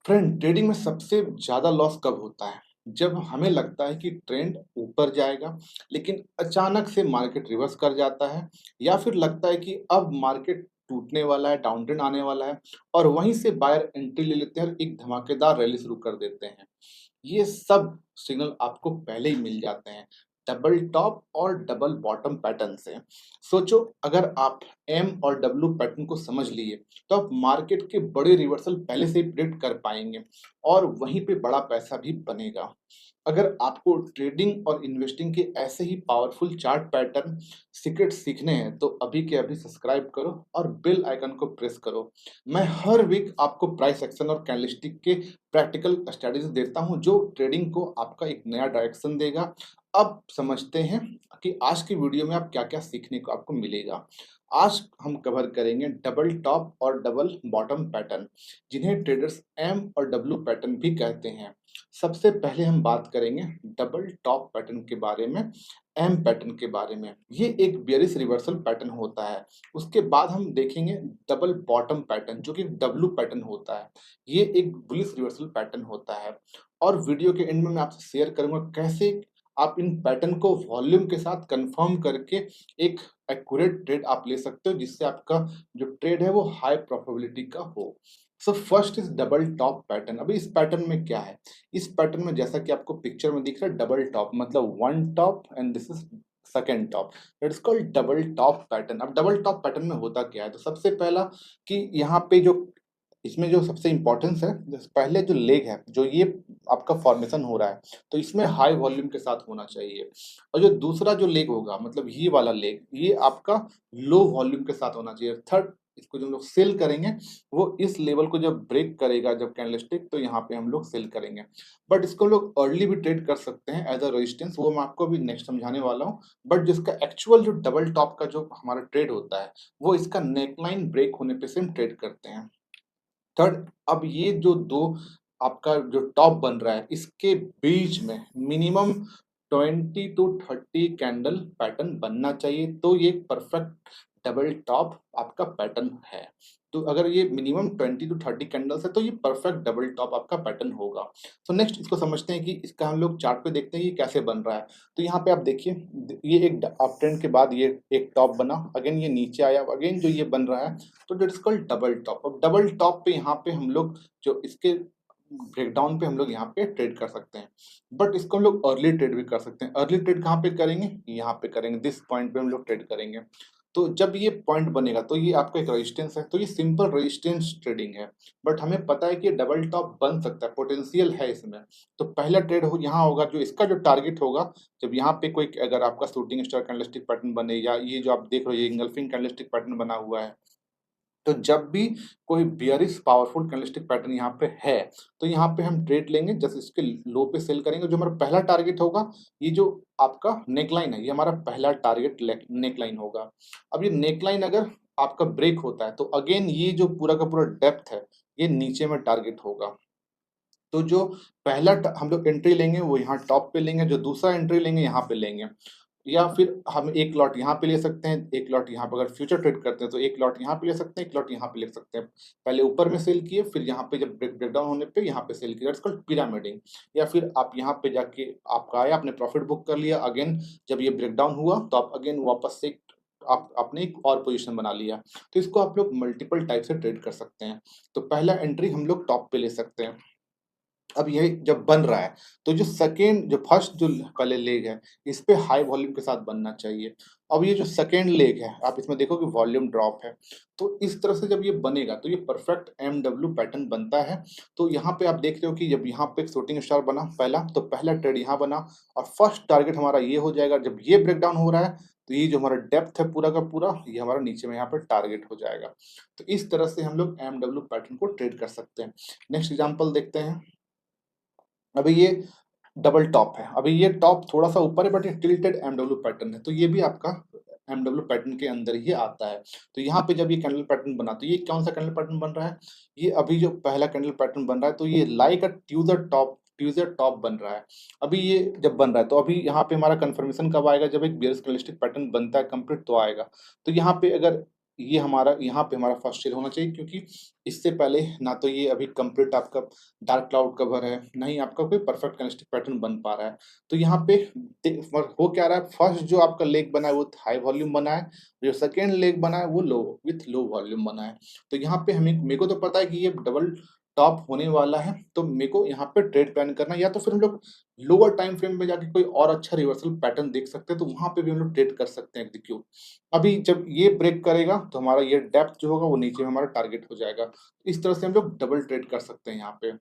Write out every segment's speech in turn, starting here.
Friend, trading में सबसे ज़्यादा लॉस कब होता है? जब हमें लगता है कि ट्रेंड ऊपर जाएगा, लेकिन अचानक से मार्केट रिवर्स कर जाता है, या फिर लगता है कि अब मार्केट टूटने वाला है, डाउनट्रेंड आने वाला है और वहीं से बायर एंट्री ले लेते हैं और एक धमाकेदार रैली शुरू कर देते हैं। ये सब सिग्नल आपको पहले ही मिल जाते हैं, डबल टॉप और डबल बॉटम पैटर्न से। सोचो, अगर आप एम और डब्ल्यू पैटर्न को समझ लिए, तो आप मार्केट के बड़े रिवर्सल पहले से ही प्रेडिक्ट कर पाएंगे और वहीं पे बड़ा पैसा भी बनेगा। अगर आपको ट्रेडिंग और इन्वेस्टिंग के ऐसे ही पावरफुल चार्ट पैटर्न सीक्रेट सीखने हैं, तो अभी के अभी सब्सक्राइब करो और बेल आइकन को प्रेस करो। मैं हर वीक आपको प्राइस एक्शन और कैंडलस्टिक के प्रैक्टिकल स्ट्रेटजीज देता हूं, जो ट्रेडिंग को आपका एक नया डायरेक्शन देगा। अब समझते हैं कि आज की वीडियो में आप क्या-क्या सीखने को आपको मिलेगा। आज हम कवर करेंगे डबल टॉप और डबल बॉटम पैटर्न, जिन्हें ट्रेडर्स एम और डब्ल्यू पैटर्न भी कहते हैं। सबसे पहले हम बात करेंगे डबल टॉप पैटर्न के बारे में, एम पैटर्न के बारे में। ये एक बेयरिश रिवर्सल पैटर्न होता है। उसके बाद हम देखेंगे डबल बॉटम पैटर्न, जो कि डब्ल्यू पैटर्न होता है। ये एक बुलिश रिवर्सल पैटर्न होता है। और वीडियो के एंड में मैं आपसे शेयर करूंगा कैसे आप इन पैटर्न को वॉल्यूम के साथ कंफर्म करके एक एक्यूरेट ट्रेड आप ले सकते हो, जिससे आपका जो ट्रेड है वो हाई प्रोबेबिलिटी का हो। So first is double top pattern. अभी इस पैटर्न में क्या है? इस पैटर्न में जैसा कि आपको पिक्चर में दिख रहा है, डबल टॉप मतलब one top and this is second top. It's called double top pattern. अब डबल टॉप पैटर्न में होता क्या है? तो सबसे पहला कि यहाँ पे जो इसमें जो सबसे इम्पोर्टेंस है, पहले जो लेग है, जो ये आपका फॉर्मेशन हो रहा है, तो इसमें हाई वॉल्यूम के साथ होना चाहिए। और जो दूसरा जो लेग होगा, मतलब ये वाला लेग, ये आपका लो वॉल्यूम के साथ होना चाहिए। थर्ड, इसको जो हम लोग सेल करेंगे, वो इस लेवल को जब ब्रेक करेगा, जब कैंडलस्टिक, तो यहाँ पे हम लोग सेल करेंगे। बट इसको लोग अर्ली भी ट्रेड कर सकते हैं एज अ रेजिस्टेंस, वो मैं आपको अभी नेक्स्ट समझाने वाला हूँ। बट जिसका एक्चुअल जो डबल टॉप का जो हमारा ट्रेड होता है, वो इसका नेकलाइन ब्रेक होने पे से हम ट्रेड करते हैं। थर्ड, अब ये जो दो आपका जो टॉप बन रहा है, इसके बीच में मिनिमम 20 to 30 कैंडल पैटर्न बनना चाहिए, तो ये परफेक्ट डबल टॉप आपका पैटर्न है। तो अगर ये मिनिमम 20 to 30 कैंडल्स है, तो ये परफेक्ट डबल टॉप आपका पैटर्न होगा। तो नेक्स्ट इसको समझते हैं कि इसका हम लोग चार्ट पे देखते हैं कि कैसे बन रहा है। तो यहाँ पे आप देखिए, ये एक अप ट्रेंड के बाद ये एक टॉप बना, अगेन ये नीचे आया, अगेन जो ये बन रहा है, तो दैट्स कॉल्ड डबल टॉप। अब डबल टॉप पे यहाँ पे हम लोग जो इसके ब्रेकडाउन पे हम लोग यहाँ पे ट्रेड कर सकते हैं। बट इसको हम लोग अर्ली ट्रेड भी कर सकते हैं। अर्ली ट्रेड कहाँ पे करेंगे? यहाँ पे करेंगे, दिस पॉइंट पे हम लोग ट्रेड करेंगे। तो जब ये पॉइंट बनेगा, तो ये आपका एक रेजिस्टेंस है, तो ये सिंपल रेजिस्टेंस ट्रेडिंग है। बट हमें पता है कि डबल टॉप बन सकता है, पोटेंशियल है इसमें। तो पहला ट्रेड हो यहाँ होगा, जो इसका जो टारगेट होगा, जब यहाँ पे कोई अगर आपका शूटिंग स्टार कैंडलस्टिक पैटर्न बने, या ये जो आप देख रहे हो ये इंगल्फिंग कैंडलस्टिक पैटर्न बना हुआ है, तो जब भी कोई बियरिश पावरफुल कैंडलस्टिक पैटर्न यहाँ पे है, तो यहाँ पे हम ट्रेड लेंगे, जैसे इसके लो पे सेल करेंगे। जो हमारा पहला टारगेट होगा, ये जो आपका नेकलाइन है, ये हमारा पहला टारगेट नेकलाइन होगा। अब ये नेकलाइन अगर आपका ब्रेक होता है, तो अगेन ये जो पूरा का पूरा डेप्थ है, ये नीचे में टारगेट होगा। तो जो पहला हम लोग एंट्री लेंगे, वो यहाँ टॉप पे लेंगे, जो दूसरा एंट्री लेंगे यहाँ पे लेंगे। या फिर हम एक लॉट यहाँ पे ले सकते हैं, एक लॉट यहाँ पे, अगर फ्यूचर ट्रेड करते हैं तो एक लॉट यहाँ पे ले सकते हैं, एक लॉट यहाँ पे ले सकते हैं। पहले ऊपर में सेल किए, फिर यहाँ पे जब ब्रेकडाउन होने पे यहाँ पे सेल किया, दैट्स कॉल्ड पिरामिडिंग। या फिर आप यहाँ पे जाके आपका आया, आपने प्रॉफिट बुक कर लिया, अगेन जब ये ब्रेकडाउन हुआ, तो आप अगेन वापस से आप आपने एक और पोजीशन बना लिया। तो इसको आप लोग मल्टीपल टाइप से ट्रेड कर सकते हैं। तो पहला एंट्री हम लोग टॉप पे ले सकते हैं। अब ये जब बन रहा है, तो जो फर्स्ट जो पहले लेग है, इस पे हाई वॉल्यूम के साथ बनना चाहिए। अब ये जो सेकेंड लेग है, आप इसमें देखो कि वॉल्यूम ड्रॉप है। तो इस तरह से जब ये बनेगा, तो ये परफेक्ट एमडब्ल्यू पैटर्न बनता है। तो यहाँ पे आप देख रहे हो कि जब यहाँ पे एक शूटिंग स्टार बना पहला, तो पहला ट्रेड यहाँ बना और फर्स्ट टारगेट हमारा ये हो जाएगा। जब ये ब्रेकडाउन हो रहा है, तो ये जो हमारा डेप्थ है पूरा का पूरा, ये हमारा नीचे में यहाँ पर टारगेट हो जाएगा। तो इस तरह से हम लोग एमडब्ल्यू पैटर्न को ट्रेड कर सकते हैं। नेक्स्ट एग्जाम्पल देखते हैं। अभी ये डबल टॉप है, अभी ये टॉप थोड़ा सा ऊपर है, बट ये टिल्टेड एमडब्ल्यू पैटर्न है, तो ये भी आपका एमडब्ल्यू पैटर्न के अंदर ही आता है। तो यहाँ पे जब ये कैंडल पैटर्न बना, तो ये कौन सा कैंडल पैटर्न बन रहा है? ये अभी जो पहला कैंडल पैटर्न बन रहा है, तो ये लाइक अ ट्यूजर टॉप बन रहा है। अभी ये जब बन रहा है, तो अभी यहाँ पे हमारा कंफर्मेशन कब आएगा? जब एक बेयरिश कैंडलस्टिक पैटर्न बनता है कंप्लीट, तो आएगा। तो यहाँ पे अगर ये हमारा यहाँ पे हमारा फर्स्ट शेयर होना चाहिए, क्योंकि इससे पहले ना तो ये अभी कंप्लीट आपका डार्क क्लाउड कवर है, ना ही आपका कोई परफेक्ट कैंडलस्टिक पैटर्न बन पा रहा है। तो यहाँ पे हो क्या रहा है, फर्स्ट जो आपका लेग बना है वो हाई वॉल्यूम बना है, जो सेकेंड लेग बना है वो लो वॉल्यूम बना है। तो यहाँ पे हमें मेरे को तो पता है कि ये डबल टॉप होने वाला है, तो मेरे को यहाँ पे ट्रेड प्लान करना है, या तो फिर हम लोग लोअर टाइम फ्रेम में जाके कोई और अच्छा रिवर्सल पैटर्न देख सकते हैं, तो वहां पे भी हम लोग ट्रेड कर सकते हैं एग्जीक्यूट। अभी जब ये ब्रेक करेगा तो हमारा ये डेप्थ जो होगा वो नीचे में हमारा टारगेट हो जाएगा। इस तरह से हम लोग डबल ट्रेड कर सकते हैं यहाँ पे।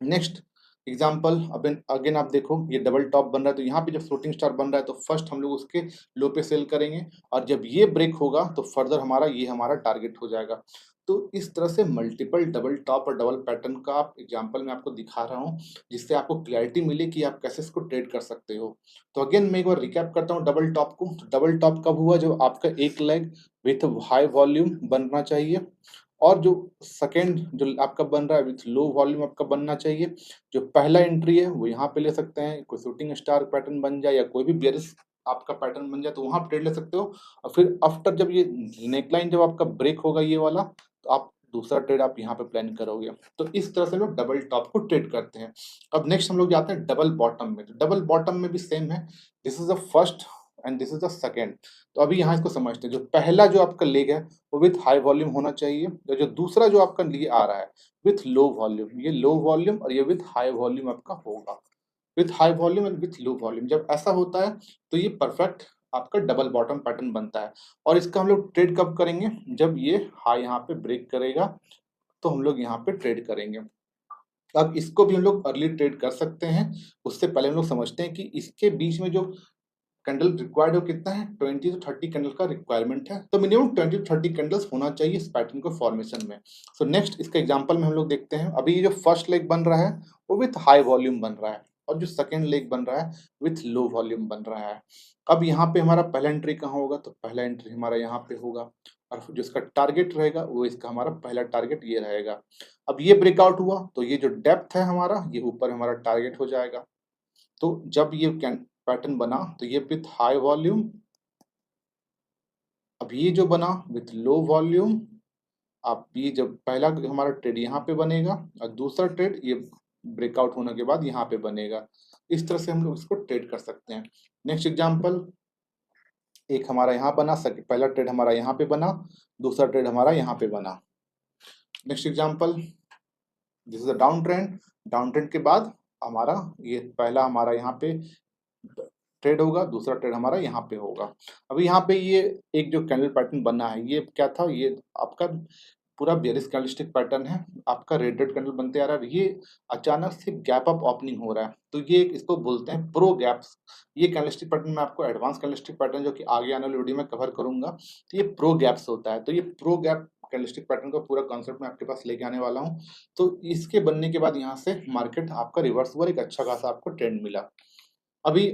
नेक्स्ट एग्जाम्पल, अब अगेन आप देखो ये डबल टॉप बन रहा है, तो यहाँ पे जब फ्लोटिंग स्टार बन रहा है तो फर्स्ट हम लोग उसके लो पे सेल करेंगे, और जब ये ब्रेक होगा तो फर्दर हमारा टारगेट हो जाएगा। तो इस तरह से मल्टीपल डबल टॉप और डबल पैटर्न का आप एग्जाम्पल मैं आपको दिखा रहा हूँ, जिससे आपको क्लैरिटी मिले कि आप कैसे इसको ट्रेड कर सकते हो। तो अगेन मैं एक बार रिकैप करता हूँ डबल टॉप को। तो डबल टॉप कब हुआ, जो आपका एक लेग विथ हाई वॉल्यूम बनना चाहिए, और जो सेकेंड जो आपका बन रहा है विथ लो वॉल्यूम आपका बनना चाहिए। जो पहला एंट्री है वो यहाँ पे ले सकते हैं, कोई शूटिंग स्टार पैटर्न बन जाए या कोई भी बेयरिश आपका पैटर्न बन जाए तो वहां ट्रेड ले सकते हो। और फिर आफ्टर जब ये नेकलाइन जब आपका ब्रेक होगा ये वाला, तो आप दूसरा ट्रेड आप यहाँ पे प्लान करोगे। तो इस तरह से लोग डबल टॉप को ट्रेड करते हैं। अब नेक्स्ट हम लोग जाते हैं डबल बॉटम में। डबल बॉटम में भी सेम है, this is the first and this is the second. तो अभी यहाँ इसको समझते हैं। जो पहला जो आपका लेग है वो विथ हाई वॉल्यूम होना चाहिए, और जो दूसरा जो आपका लिए आ रहा है विथ लो वॉल्यूम, ये लो वॉल्यूम और ये विथ हाई वॉल्यूम आपका होगा। With high volume and with low volume जब ऐसा होता है तो ये परफेक्ट आपका डबल बॉटम पैटर्न बनता है। और इसका हम लोग ट्रेड कब करेंगे, जब ये हाई यहाँ पे ब्रेक करेगा तो हम लोग यहाँ पे ट्रेड करेंगे। अब इसको भी हम लोग अर्ली ट्रेड कर सकते हैं। उससे पहले हम लोग समझते हैं कि इसके बीच में जो कैंडल रिक्वायर्ड हो कितना है, 20 to 30 कैंडल का रिक्वायरमेंट है। तो मिनिमम 20 to 30 कैंडल्स होना चाहिए इस पैटर्न को फॉर्मेशन में। सो नेक्स्ट इसका एग्जांपल में हम लोग देखते हैं। अभी ये जो फर्स्ट लेग बन रहा है वो विथ हाई वॉल्यूम बन रहा है, और जो सेकंड लेग बन रहा है विथ लो वॉल्यूम बन रहा है। अब यहाँ पे हमारा पहला एंट्री कहाँ होगा, तो पहला एंट्री हमारा यहाँ पे होगा, और जो इसका टारगेट रहेगा वो इसका हमारा पहला टारगेट ये रहेगा। अब ये ब्रेकआउट हुआ तो ये जो डेप्थ है हमारा ये ऊपर हमारा टारगेट हो जाएगा। तो जब ये पैटर्न बना तो ये विथ हाई वॉल्यूम, अब ये जो बना विथ लो वॉल्यूम, अब ये जब पहला हमारा ट्रेड यहाँ पे बनेगा और दूसरा ट्रेड ये ब्रेकआउट होने के बाद यहाँ पे बनेगा। इस तरह से हम लोग इसको ट्रेड कर सकते हैं। नेक्स्ट एग्जांपल, एक हमारा यहाँ बना, पहला ट्रेड हमारा यहाँ पे बना, दूसरा ट्रेड हमारा यहाँ पे बना। Next example, this is a down trend. Down trend के बाद हमारा ये पहला हमारा यहाँ पे ट्रेड होगा, दूसरा ट्रेड हमारा यहाँ पे होगा। अभी यहाँ पे ये एक जो कैंडल पैटर्न बना है ये क्या था, ये आपका पूरा बेयरिश कैंडलस्टिक पैटर्न है, आपका रेड रेड कैंडल बनते आ रहा है। ये अचानक से गैप अप ओपनिंग हो रहा है, तो ये इसको बोलते हैं प्रो गैप्स। ये कैंडलस्टिक पैटर्न मैं आपको एडवांस कैंडलस्टिक पैटर्न जो कि आगे आने वाली वीडियो में कवर करूंगा, तो ये प्रो गैप्स होता है। तो ये प्रो गैप कैंडलस्टिक पैटर्न का पूरा कॉन्सेप्ट मैं आपके पास लेके आने वाला हूँ। तो इसके बनने के बाद यहाँ से मार्केट आपका रिवर्स हुआ, एक अच्छा खासा आपको ट्रेंड मिला। अभी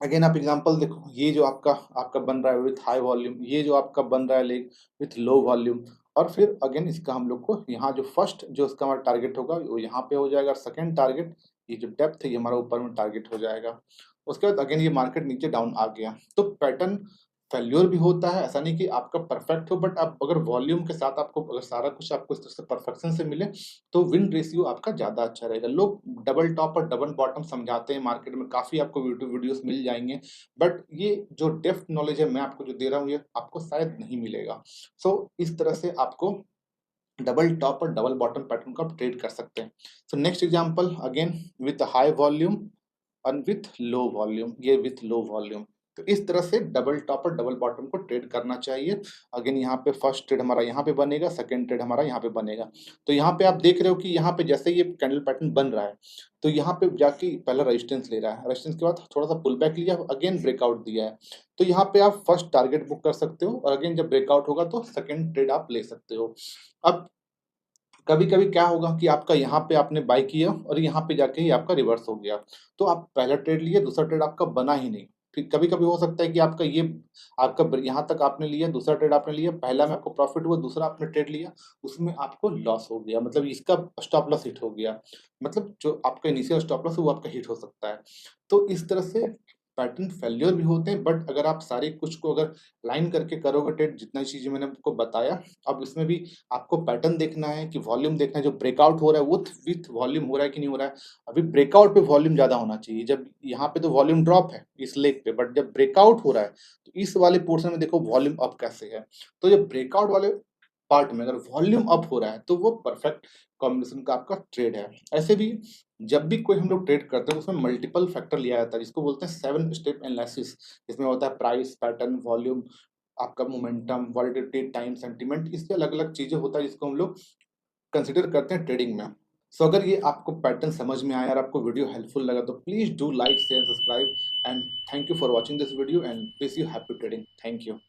अगेन आप एग्जांपल देखो, ये जो आपका आपका बन रहा है विथ हाई वॉल्यूम, ये जो आपका बन रहा है लेग विथ लो वॉल्यूम, और फिर अगेन इसका हम लोग को यहाँ जो फर्स्ट जो इसका हमारा टारगेट होगा वो यहाँ पे हो जाएगा, सेकंड टारगेट ये जो डेप्थ है ये हमारा ऊपर में टारगेट हो जाएगा। उसके बाद अगेन ये मार्केट नीचे डाउन आ गया। तो पैटर्न फेल्योर भी होता है, ऐसा नहीं कि आपका परफेक्ट हो, बट आप अगर वॉल्यूम के साथ आपको अगर सारा कुछ आपको इस तरह से परफेक्शन से मिले तो विन रेशियो आपका ज्यादा अच्छा रहेगा। लोग डबल टॉप और डबल बॉटम समझाते हैं, मार्केट में काफी आपको यूट्यूब वीडियोस मिल जाएंगे, बट ये जो डेप्थ नॉलेज है मैं आपको जो दे रहा हूँ ये आपको शायद नहीं मिलेगा। सो इस तरह से आपको डबल टॉप और डबल बॉटम पैटर्न को आप ट्रेड कर सकते हैं। So next example again with high volume और विथ लो वॉल्यूम, ये विथ लो वॉल्यूम। तो इस तरह से डबल टॉप और डबल बॉटम को ट्रेड करना चाहिए। अगेन यहाँ पे फर्स्ट ट्रेड हमारा यहाँ पे बनेगा, सेकंड ट्रेड हमारा यहाँ पे बनेगा। तो यहाँ पे आप देख रहे हो कि यहाँ पे जैसे ये कैंडल पैटर्न बन रहा है तो यहाँ पे जाके पहला रेजिस्टेंस ले रहा है, रेजिस्टेंस के बाद थोड़ा सा पुल बैक लिया, अगेन ब्रेकआउट दिया है। तो यहाँ पे आप फर्स्ट टारगेट बुक कर सकते हो, और अगेन जब ब्रेकआउट होगा तो सेकंड ट्रेड आप ले सकते हो। अब कभी कभी क्या होगा कि आपका यहाँ पे आपने बाय किया और यहाँ पे जाके ही आपका रिवर्स हो गया, तो आप पहला ट्रेड लिए, दूसरा ट्रेड आपका बना ही नहीं। फिर कभी कभी हो सकता है कि आपका ये आपका यहाँ तक आपने लिया, दूसरा ट्रेड आपने लिया, पहला में आपको प्रॉफिट हुआ, दूसरा आपने ट्रेड लिया उसमें आपको लॉस हो गया, मतलब इसका स्टॉप लॉस हिट हो गया, मतलब जो आपका इनिशियल स्टॉप लॉस है वो आपका हिट हो सकता है। तो इस तरह से पैटर्न फेल्योर भी होते हैं, बट अगर आप सारे कुछ को अगर लाइन करके करोगे ट्रेड, जितना चीज़ें मैंने आपको बताया, अब इसमें भी आपको पैटर्न देखना है कि वॉल्यूम देखना है, जो ब्रेकआउट हो रहा है वो विथ वॉल्यूम हो रहा है कि नहीं हो रहा है। अभी ब्रेकआउट पे वॉल्यूम ज़्यादा होना चाहिए, जब यहाँ पे तो वॉल्यूम ड्रॉप है इस लेग पे, बट जब ब्रेकआउट हो रहा है, तो इस वाले पोर्शन में देखो वॉल्यूम अप कैसे है। तो जब ब्रेकआउट वाले पार्ट में अगर वॉल्यूम अप हो रहा है, तो वो परफेक्ट कॉम्बिनेशन का आपका ट्रेड है। ऐसे भी जब भी कोई हम लोग ट्रेड करते हैं, उसमें मल्टीपल फैक्टर लिया जाता है, जिसको बोलते हैं 7 स्टेप एनालिसिस। इसमें होता है प्राइस, पैटर्न, वॉल्यूम, आपका मोमेंटम, वॉलिडिटी, टाइम, सेंटीमेंट, इससे अलग-अलग चीज़ें होता है जिसको हम लोग कंसीडर करते हैं ट्रेडिंग में। सो अगर ये आपको पैटर्न समझ में आया और आपको वीडियो हेल्पफुल लगा, तो please do like, share, subscribe, and thank you for watching this video and wish you happy trading. Thank you.